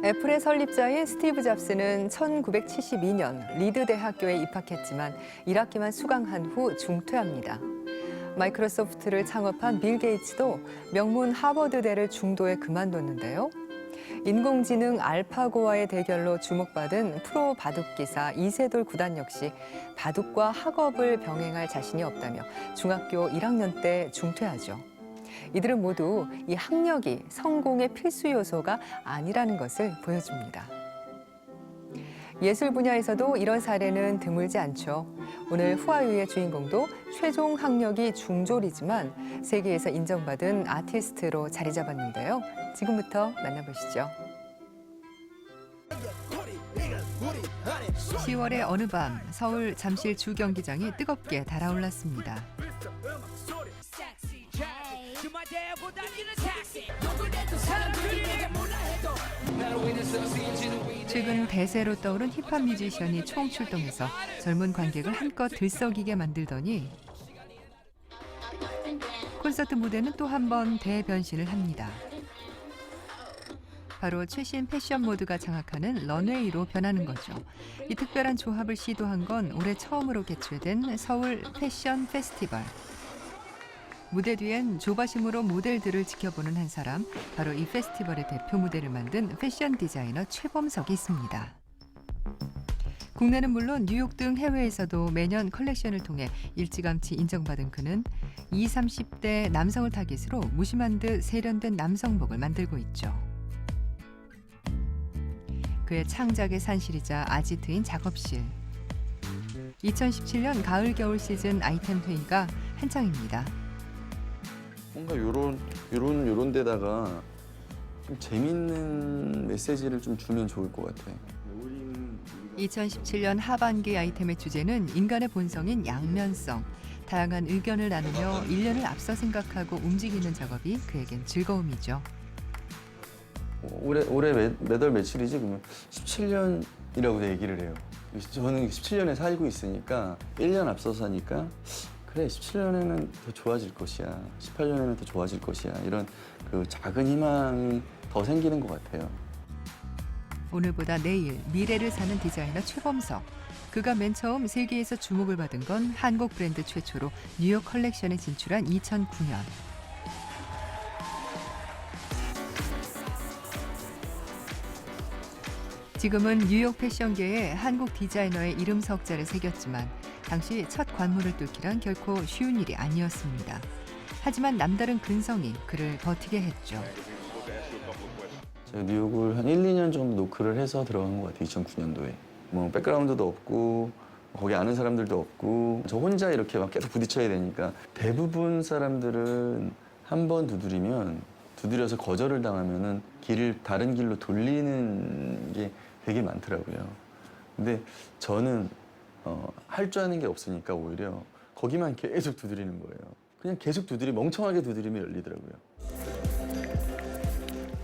애플의 설립자인 스티브 잡스는 1972년 리드 대학교에 입학했지만 1학기만 수강한 후 중퇴합니다. 마이크로소프트를 창업한 빌 게이츠도 명문 하버드대를 중도에 그만뒀는데요. 인공지능 알파고와의 대결로 주목받은 프로 바둑기사 이세돌 구단 역시 바둑과 학업을 병행할 자신이 없다며 중학교 1학년 때 중퇴하죠. 이들은 모두 이 학력이 성공의 필수 요소가 아니라는 것을 보여줍니다. 예술 분야에서도 이런 사례는 드물지 않죠. 오늘 후아유의 주인공도 최종 학력이 중졸이지만 세계에서 인정받은 아티스트로 자리 잡았는데요. 지금부터 만나보시죠. 10월의 어느 밤 서울 잠실 주경기장이 뜨겁게 달아올랐습니다. 최근 대세로 떠오른 힙합 뮤지션이 총출동해서 젊은 관객을 한껏 들썩이게 만들더니 콘서트 무대는 또 한 번 대변신을 합니다. 바로 최신 패션 모드가 장악하는 런웨이로 변하는 거죠. 이 특별한 조합을 시도한 건 올해 처음으로 개최된 서울 패션 페스티벌. 무대 뒤엔 조바심으로 모델들을 지켜보는 한 사람, 바로 이 페스티벌의 대표 무대를 만든 패션 디자이너 최범석이 있습니다. 국내는 물론 뉴욕 등 해외에서도 매년 컬렉션을 통해 일찌감치 인정받은 그는 20, 30대 남성을 타깃으로 무심한 듯 세련된 남성복을 만들고 있죠. 그의 창작의 산실이자 아지트인 작업실. 2017년 가을 겨울 시즌 아이템 회의가 한창입니다. 뭔가 요런 데다가 좀 재밌는 메시지를 좀 주면 좋을 것 같아. 2017년 하반기 아이템의 주제는 인간의 본성인 양면성. 다양한 의견을 나누며 1년을 앞서 생각하고 움직이는 작업이 그에겐 즐거움이죠. 올해 몇 월 며칠이지? 그러면 17년이라고 얘기를 해요. 저는 17년에 살고 있으니까 1년 앞서서 하니까 그래 17년에는 더 좋아질 것이야. 18년에는 더 좋아질 것이야. 이런 그 작은 희망이 더 생기는 것 같아요. 오늘보다 내일 미래를 사는 디자이너 최범석. 그가 맨 처음 세계에서 주목을 받은 건 한국 브랜드 최초로 뉴욕 컬렉션에 진출한 2009년. 지금은 뉴욕 패션계에 한국 디자이너의 이름 석자를 새겼지만 당시 첫 관문을 뚫기란 결코 쉬운 일이 아니었습니다. 하지만 남다른 근성이 그를 버티게 했죠. 제가 뉴욕을 한 1, 2년 정도 노크를 해서 들어간 것 같아요. 2009년도에. 뭐 백그라운드도 없고 거기 아는 사람들도 없고 저 혼자 이렇게 막 계속 부딪혀야 되니까 대부분 사람들은 한 번 두드려서 거절을 당하면은 길을 다른 길로 돌리는 게 되게 많더라고요. 근데 저는 할 줄 아는 게 없으니까 오히려 거기만 계속 두드리는 거예요. 그냥 계속 멍청하게 두드리면 열리더라고요.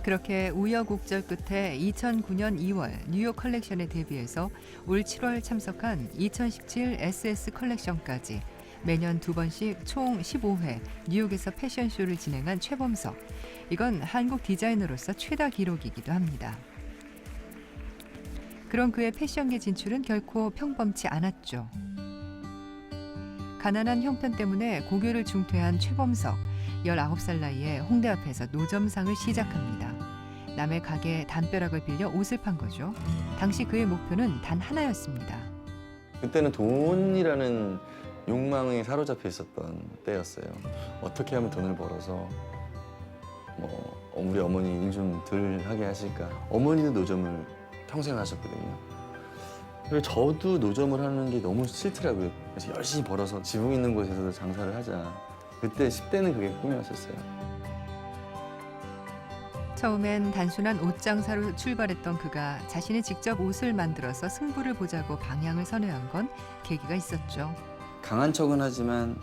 그렇게 우여곡절 끝에 2009년 2월 뉴욕 컬렉션에 데뷔해서 올 7월 참석한 2017 SS 컬렉션까지 매년 2번씩 총 15회 뉴욕에서 패션쇼를 진행한 최범석. 이건 한국 디자이너로서 최다 기록이기도 합니다. 그런 그의 패션계 진출은 결코 평범치 않았죠. 가난한 형편 때문에 고교를 중퇴한 최범석. 19살 나이에 홍대 앞에서 노점상을 시작합니다. 남의 가게에 담벼락을 빌려 옷을 판 거죠. 당시 그의 목표는 단 하나였습니다. 그때는 돈이라는 욕망에 사로잡혀 있었던 때였어요. 어떻게 하면 돈을 벌어서 우리 어머니 일 좀 덜 하게 하실까. 어머니도 노점을 평생 하셨거든요. 그리고 저도 노점을 하는 게 너무 싫더라고요. 그래서 열심히 벌어서 지붕 있는 곳에서 장사를 하자. 그때 10대는 그게 꿈이었었어요. 처음엔 단순한 옷 장사로 출발했던 그가 자신이 직접 옷을 만들어서 승부를 보자고 방향을 선회한 건 계기가 있었죠. 강한 척은 하지만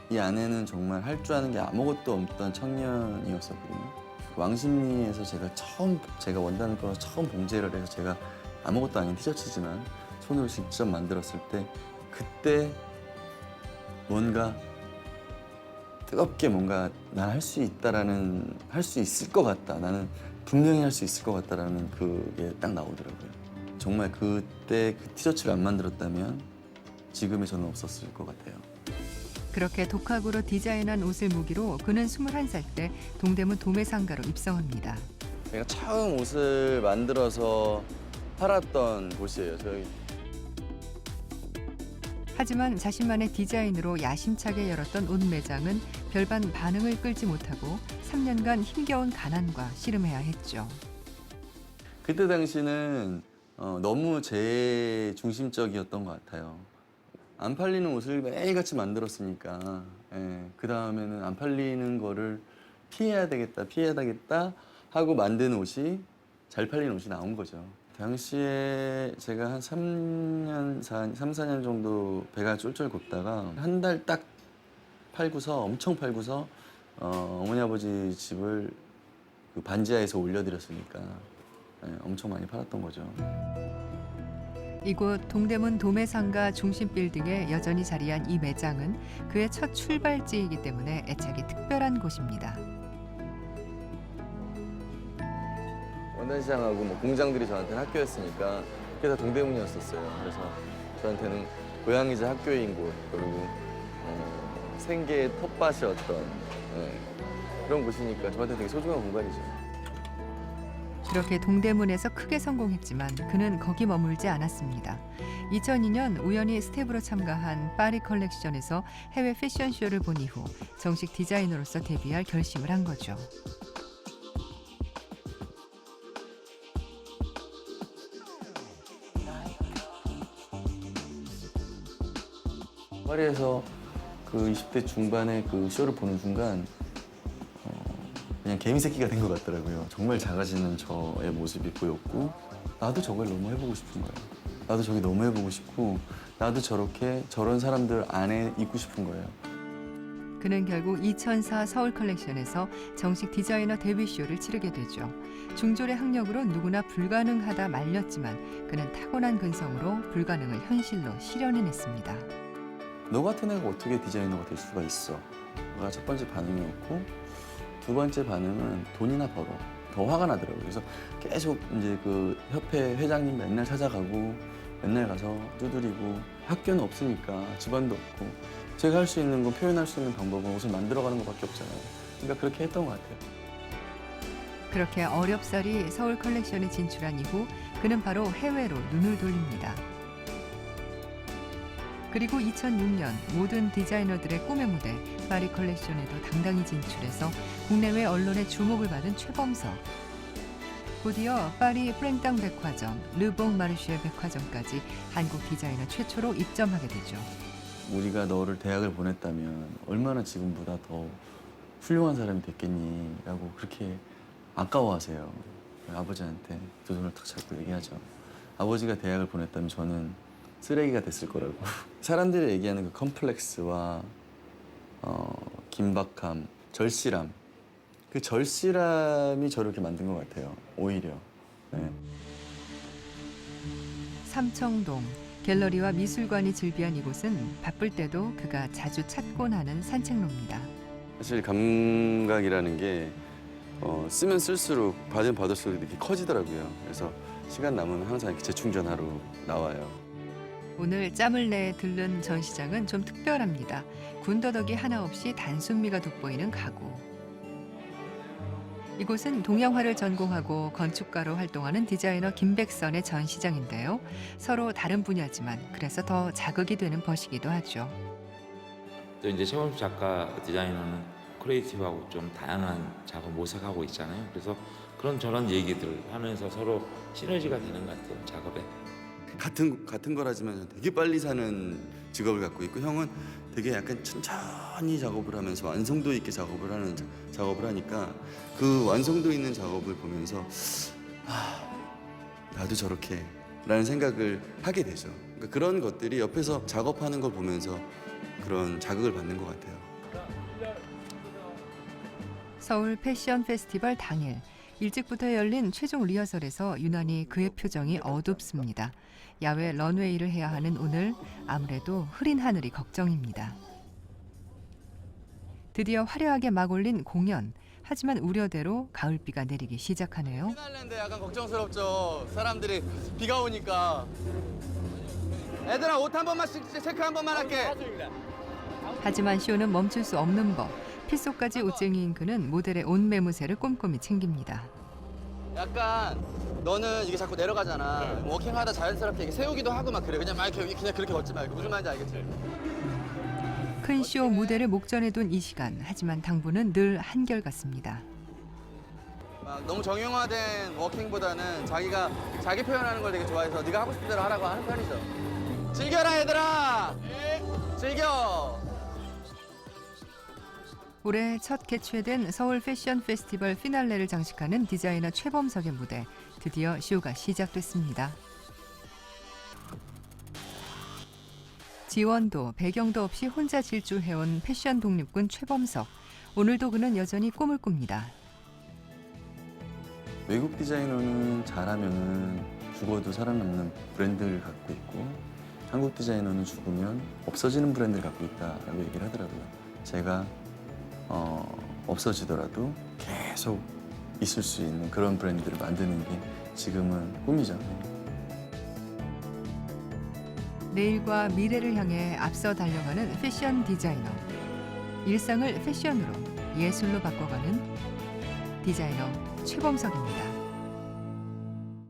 이 안에는 정말 할 줄 아는 게 아무것도 없던 청년이었었거든요. 왕십리에서 제가 원단을 꺼서 처음 봉제를 해서 제가 아무것도 아닌 티셔츠지만 손으로 직접 만들었을 때 그때 뭔가 뜨겁게 뭔가 난 할 수 있다라는 할 수 있을 것 같다. 나는 분명히 할 수 있을 것 같다라는 그게 딱 나오더라고요. 정말 그때 그 티셔츠를 안 만들었다면 지금의 저는 없었을 것 같아요. 그렇게 독학으로 디자인한 옷을 무기로 그는 21살 때 동대문 도매상가로 입성합니다. 제가 처음 옷을 만들어서 팔았던 곳이에요. 저희 하지만 자신만의 디자인으로 야심차게 열었던 옷 매장은 별반 반응을 끌지 못하고 3년간 힘겨운 가난과 씨름해야 했죠. 그때 당시는 너무 제 중심적이었던 것 같아요. 안 팔리는 옷을 매일같이 만들었으니까 그 다음에는 안 팔리는 거를 피해야 되겠다 하고 만든 옷이 잘 팔리는 옷이 나온 거죠. 당시에 제가 한 3, 4년 정도 배가 쫄쫄 곱다가 한 달 딱 엄청 팔고서 어머니 아버지 집을 그 반지하에서 올려드렸으니까 엄청 많이 팔았던 거죠. 이곳 동대문 도매상가 중심 빌딩에 여전히 자리한 이 매장은 그의 첫 출발지이기 때문에 애착이 특별한 곳입니다. 원단시장하고 뭐 공장들이 저한테는 학교였으니까 그게 다 동대문이었었어요. 그래서 저한테는 고향이자 학교인 곳, 그리고 생계의 텃밭이었던 그런 곳이니까 저한테 되게 소중한 공간이죠. 그렇게 동대문에서 크게 성공했지만 그는 거기 머물지 않았습니다. 2002년 우연히 스텝으로 참가한 파리 컬렉션에서 해외 패션쇼를 본 이후 정식 디자이너로서 데뷔할 결심을 한 거죠. 파리에서 그 20대 중반의 그 쇼를 보는 순간 그냥 개미 새끼가 된 것 같더라고요. 정말 작아지는 저의 모습이 보였고 나도 저걸 너무 해보고 싶은 거예요. 나도 저기 너무 해보고 싶고 나도 저런 사람들 안에 있고 싶은 거예요. 그는 결국 2004 서울 컬렉션에서 정식 디자이너 데뷔쇼를 치르게 되죠. 중졸의 학력으로 누구나 불가능하다 말렸지만 그는 타고난 근성으로 불가능을 현실로 실현해냈습니다. 너 같은 애가 어떻게 디자이너가 될 수가 있어? 가 첫 번째 반응이었고 두 번째 반응은 돈이나 벌어. 더 화가 나더라고요. 그래서 계속 이제 그 협회 회장님 맨날 찾아가고 맨날 가서 두드리고 학교는 없으니까 집안도 없고 제가 할 수 있는 건 표현할 수 있는 방법은 옷을 만들어가는 것밖에 없잖아요. 그러니까 그렇게 했던 것 같아요. 그렇게 어렵사리 서울 컬렉션에 진출한 이후 그는 바로 해외로 눈을 돌립니다. 그리고 2006년 모든 디자이너들의 꿈의 무대 파리 컬렉션에도 당당히 진출해서 국내외 언론의 주목을 받은 최범석. 곧이어 파리 프랭땅 백화점, 르봉 마르쉐 백화점까지 한국 디자이너 최초로 입점하게 되죠. 우리가 너를 대학을 보냈다면 얼마나 지금보다 더 훌륭한 사람이 됐겠니? 라고 그렇게 아까워하세요. 아버지한테 두 손을 탁 잡고 얘기하죠. 아버지가 대학을 보냈다면 저는 쓰레기가 됐을 거라고. 사람들이 얘기하는 그 컴플렉스와 긴박함, 절실함. 그 절실함이 저를 이렇게 만든 것 같아요. 오히려. 네. 삼청동 갤러리와 미술관이 즐비한 이곳은 바쁠 때도 그가 자주 찾곤 하는 산책로입니다. 사실 감각이라는 게 쓰면 쓸수록 받으면 받을수록 이렇게 커지더라고요. 그래서 시간 남으면 항상 이렇게 재충전하러 나와요. 오늘 짬을 내 들른 전시장은 좀 특별합니다. 군더더기 하나 없이 단순미가 돋보이는 가구. 이곳은 동양화를 전공하고 건축가로 활동하는 디자이너 김백선의 전시장인데요. 서로 다른 분야지만 그래서 더 자극이 되는 것이기도 하죠. 또 이제 최범수 작가 디자이너는 크리에이티브하고 좀 다양한 작업 모색하고 있잖아요. 그래서 그런 저런 얘기들 하면서 서로 시너지가 되는 것 같아요, 작업에. 같은 거라지만 되게 빨리 사는 직업을 갖고 있고 형은 되게 약간 천천히 작업을 하면서 완성도 있게 작업을 하니까 그 완성도 있는 작업을 보면서 나도 저렇게 라는 생각을 하게 되죠. 그러니까 그런 것들이 옆에서 작업하는 걸 보면서 그런 자극을 받는 것 같아요. 서울 패션 페스티벌 당일 일찍부터 열린 최종 리허설에서 유난히 그의 표정이 어둡습니다. 야외 런웨이를 해야 하는 오늘 아무래도 흐린 하늘이 걱정입니다. 드디어 화려하게 막 올린 공연. 하지만 우려대로 가을비가 내리기 시작하네요. 피날레인데 약간 걱정스럽죠. 사람들이 비가 오니까. 애들아 옷 한 번만 체크 한 번만 할게. 하지만 쇼는 멈출 수 없는 법. 핏속까지 옷쟁이인 그는 모델의 옷 매무새를 꼼꼼히 챙깁니다. 약간 너는 이게 자꾸 내려가잖아. 워킹하다 자연스럽게 이게 세우기도 하고 막 그래. 그냥 막 이렇게 그냥 그렇게 걷지 말고. 무슨 말인지 알겠지? 큰 쇼 무대를 목전에 둔 이 시간. 하지만 당부는 늘 한결같습니다. 막 너무 정형화된 워킹보다는 자기가 자기 표현하는 걸 되게 좋아해서 네가 하고 싶은 대로 하라고 하는 편이죠. 즐겨라 얘들아. 즐겨. 올해 첫 개최된 서울 패션 페스티벌 피날레를 장식하는 디자이너 최범석의 무대. 드디어 쇼가 시작됐습니다. 지원도 배경도 없이 혼자 질주해온 패션 독립군 최범석. 오늘도 그는 여전히 꿈을 꿉니다. 외국 디자이너는 잘하면 죽어도 살아남는 브랜드를 갖고 있고 한국 디자이너는 죽으면 없어지는 브랜드를 갖고 있다라고 얘기를 하더라고요. 제가 없어지더라도 계속 있을 수 있는 그런 브랜드를 만드는 게 지금은 꿈이죠. 내일과 미래를 향해 앞서 달려가는 패션 디자이너. 일상을 패션으로, 예술로 바꿔가는 디자이너 최범석입니다.